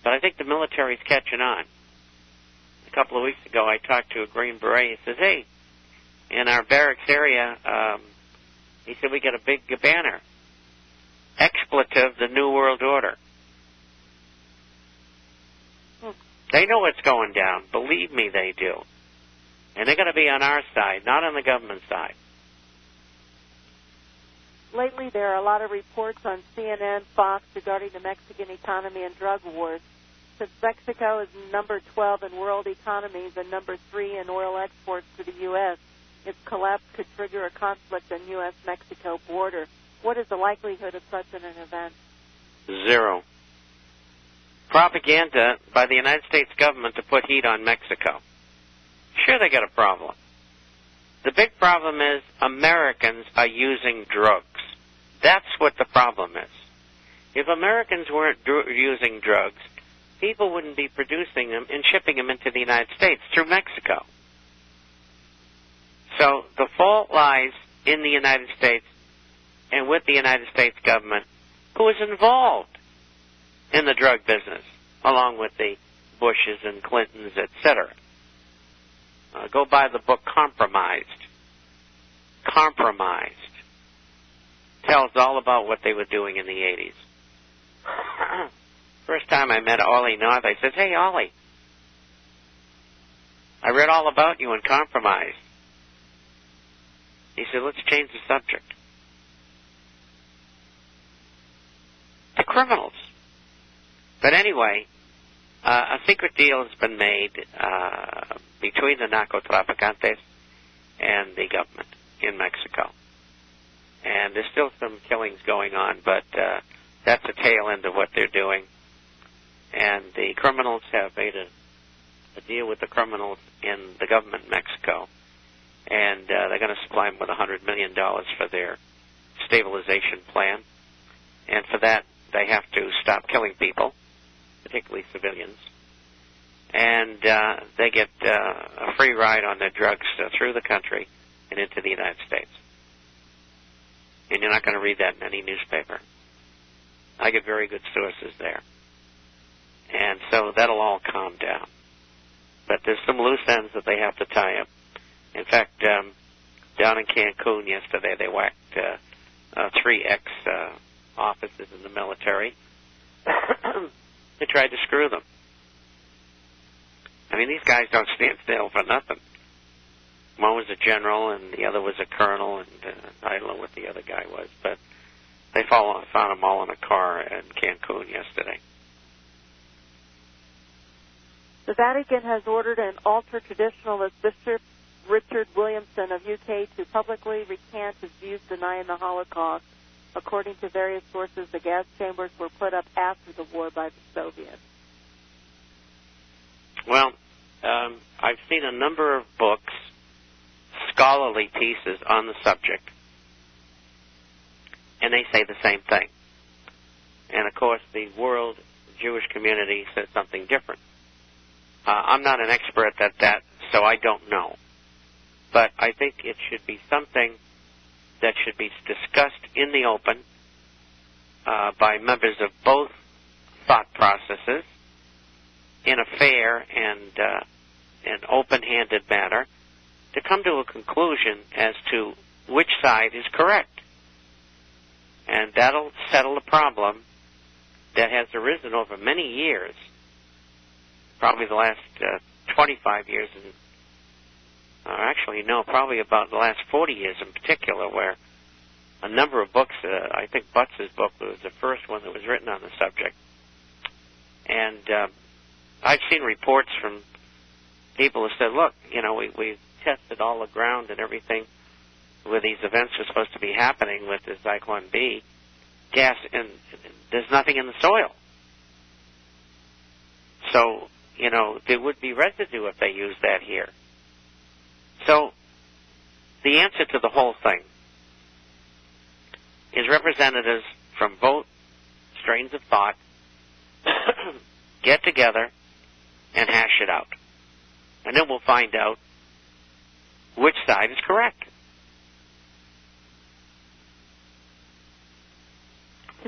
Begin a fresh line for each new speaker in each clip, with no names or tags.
But I think the military's catching on. A couple of weeks ago, I talked to a Green Beret. He says, hey, in our barracks area, he said, we got a big banner. Expletive, the New World Order. They know what's going down. Believe me, they do. And they're going to be on our side, not on the government side.
Lately, there are a lot of reports on CNN, Fox, regarding the Mexican economy and drug wars. Since Mexico is number 12 in world economies and number 3 in oil exports to the U.S., its collapse could trigger a conflict on U.S.-Mexico border. What is the likelihood of such an event?
Zero. Propaganda by the United States government to put heat on Mexico. Sure, they got a problem. The big problem is Americans are using drugs. That's what the problem is. If Americans weren't using drugs, people wouldn't be producing them and shipping them into the United States through Mexico. So the fault lies in the United States and with the United States government, who is involved in the drug business, along with the Bushes and Clintons, etc. Go buy the book Compromised. Compromised. Tells all about what they were doing in the 80s. First time I met Ollie North, I said, hey, Ollie, I read all about you in Compromised. He said, let's change the subject. The criminals. But anyway, a secret deal has been made between the narcotraficantes and the government in Mexico. And there's still some killings going on, but that's the tail end of what they're doing. And the criminals have made a deal with the criminals in the government in Mexico. And they're going to supply them with $100 million for their stabilization plan. And for that, they have to stop killing people, particularly civilians. And they get a free ride on their drugs through the country and into the United States. And you're not going to read that in any newspaper. I get very good sources there. And so that'll all calm down. But there's some loose ends that they have to tie up. In fact, down in Cancun yesterday, they whacked 3 ex-officers in the military. They tried to screw them. I mean, these guys don't stand still for nothing. One was a general, and the other was a colonel, and I don't know what the other guy was, but they found them all in a car in Cancun yesterday.
The Vatican has ordered an ultra-traditionalist Bishop Richard Williamson of UK to publicly recant his views denying the Holocaust. According to various sources, the gas chambers were put up after the war by the Soviets.
Well, I've seen a number of books, scholarly pieces on the subject, and they say the same thing. And, of course, the world Jewish community says something different. I'm not an expert at that, so I don't know. But I think it should be something that should be discussed in the open by members of both thought processes in a fair and open-handed manner to come to a conclusion as to which side is correct. And that'll settle a problem that has arisen over many years, probably the last 25 years, probably about the last 40 years in particular, where a number of books, I think Butts' book was the first one that was written on the subject. And I've seen reports from people who said, look, we tested all the ground and everything where these events were supposed to be happening with the Zyklon B gas, and there's nothing in the soil. So, there would be residue if they used that here. So, the answer to the whole thing is representatives from both strains of thought get together and hash it out. And then we'll find out which side is correct.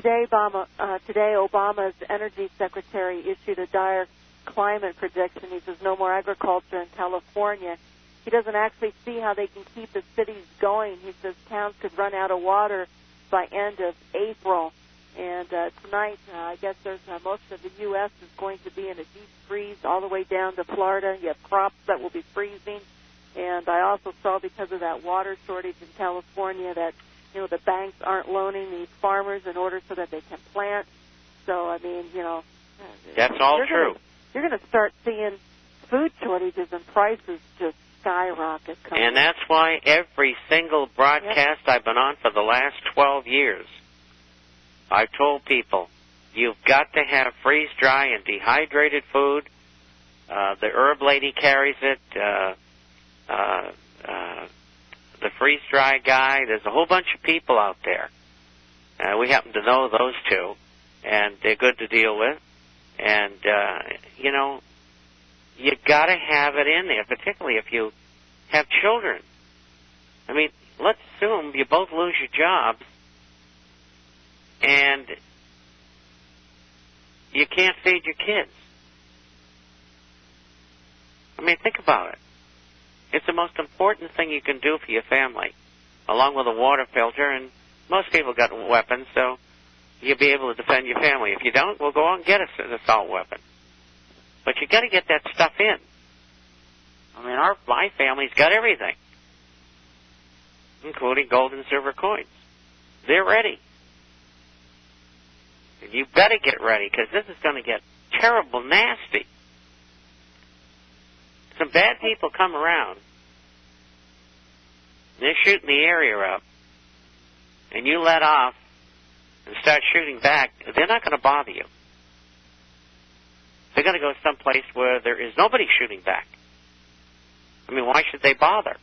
today Obama's energy secretary issued a dire climate prediction. He says no more agriculture in California. He doesn't actually see how they can keep the cities going. He says towns could run out of water by end of April. And tonight, I guess there's most of the U.S. is going to be in a deep freeze all the way down to Florida. You have crops that will be freezing. And I also saw because of that water shortage in California that, the banks aren't loaning these farmers in order so that they can plant. So, I mean,
That's all true.
You're going to start seeing food shortages and prices just skyrocket coming.
And that's why every single broadcast I've been on for the last 12 years, I've told people, you've got to have freeze-dry and dehydrated food. The herb lady carries it. The freeze-dry guy. There's a whole bunch of people out there. We happen to know those two, and they're good to deal with. And, you got to have it in there, particularly if you have children. I mean, let's assume you both lose your jobs, and you can't feed your kids. I mean, think about it. It's the most important thing you can do for your family, along with a water filter, and most people got weapons, so you'll be able to defend your family. If you don't, we'll go out and get an assault weapon. But you got to get that stuff in. I mean, my family's got everything, including gold and silver coins. They're ready. And you better get ready, because this is going to get terrible nasty. Some bad people come around, they're shooting the area up, and you let off and start shooting back, they're not going to bother you. They're going to go someplace where there is nobody shooting back. I mean, why should they bother?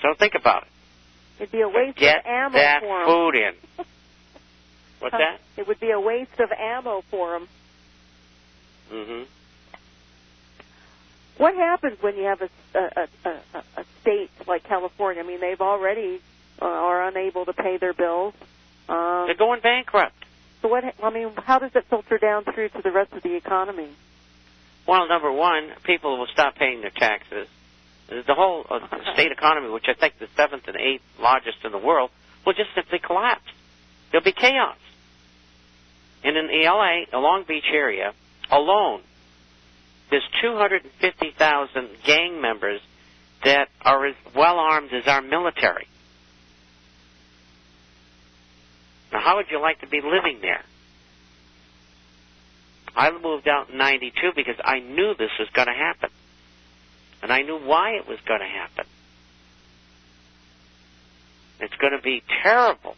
So think about it.
It'd be a waste of ammo
Get that
for them.
food in. What's that?
It would be a waste of ammo for them.
Mm-hmm.
What happens when you have a state like California? I mean, they've already are unable to pay their bills.
They're going bankrupt.
So how does it filter down through to the rest of the economy?
Well, number one, people will stop paying their taxes. The whole state economy, which I think is the 7th and 8th largest in the world, will just simply collapse. There'll be chaos. And in the LA, Long Beach area alone, there's 250,000 gang members that are as well armed as our military. Now, how would you like to be living there? I moved out in 92 because I knew this was going to happen. And I knew why it was going to happen. It's going to be terrible.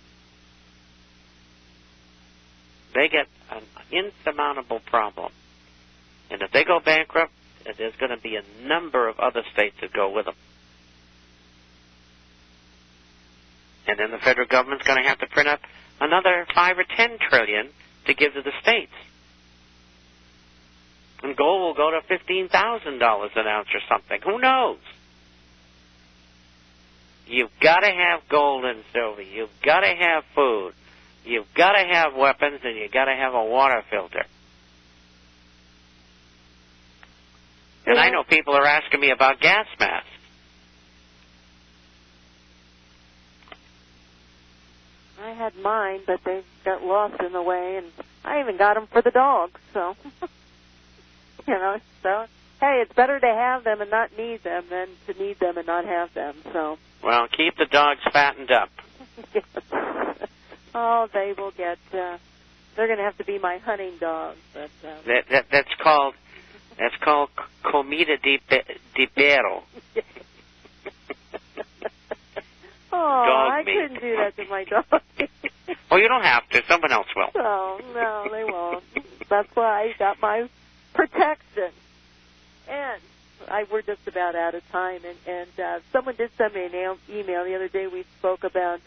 They get an insurmountable problem. And if they go bankrupt, there's going to be a number of other states that go with them. And then the federal government's going to have to print up another $5 or $10 trillion to give to the states. And gold will go to $15,000 an ounce or something. Who knows? You've got to have gold and silver. You've got to have food. You've got to have weapons, and you've got to have a water filter. And I know people are asking me about gas masks.
I had mine, but they got lost in the way, and I even got them for the dogs, so... so, hey, it's better to have them and not need them than to need them and not have them, so...
Well, keep the dogs fattened up.
Yes. Oh, they will get... they're going to have to be my hunting dogs, but...
That's called comida de perro.
Oh,
dog
I
meat.
couldn't do that to my dog.
Well, you don't have to. Someone else will.
No, they won't. That's why I got my protection. And we're just about out of time. And someone did send me an email the other day. We spoke about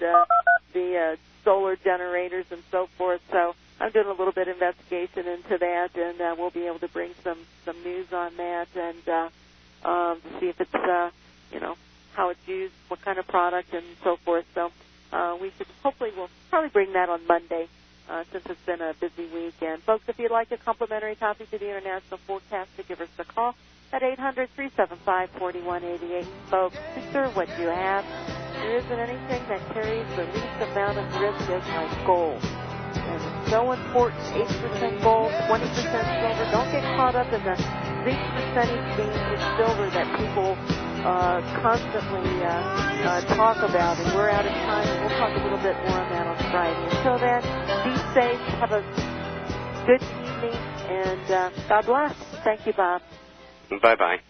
the solar generators and so forth. So I'm doing a little bit of investigation into that, and we'll be able to bring some news on that and to see if it's, how it's used, what kind of product, and so forth. So We'll probably bring that on Monday since it's been a busy week. And, folks, if you'd like a complimentary copy to the International Forecast, to give us a call at 800-375-4188. Folks, consider what you have. There isn't anything that carries the least amount of risk as like gold. And it's so important, 8% gold, 20% silver. Don't get caught up in the big percentage gains with silver that people constantly talk about. And we're out of time, and we'll talk a little bit more on that on Friday. Until then, be safe, have a good evening, and God bless. Thank you, Bob.
Bye-bye.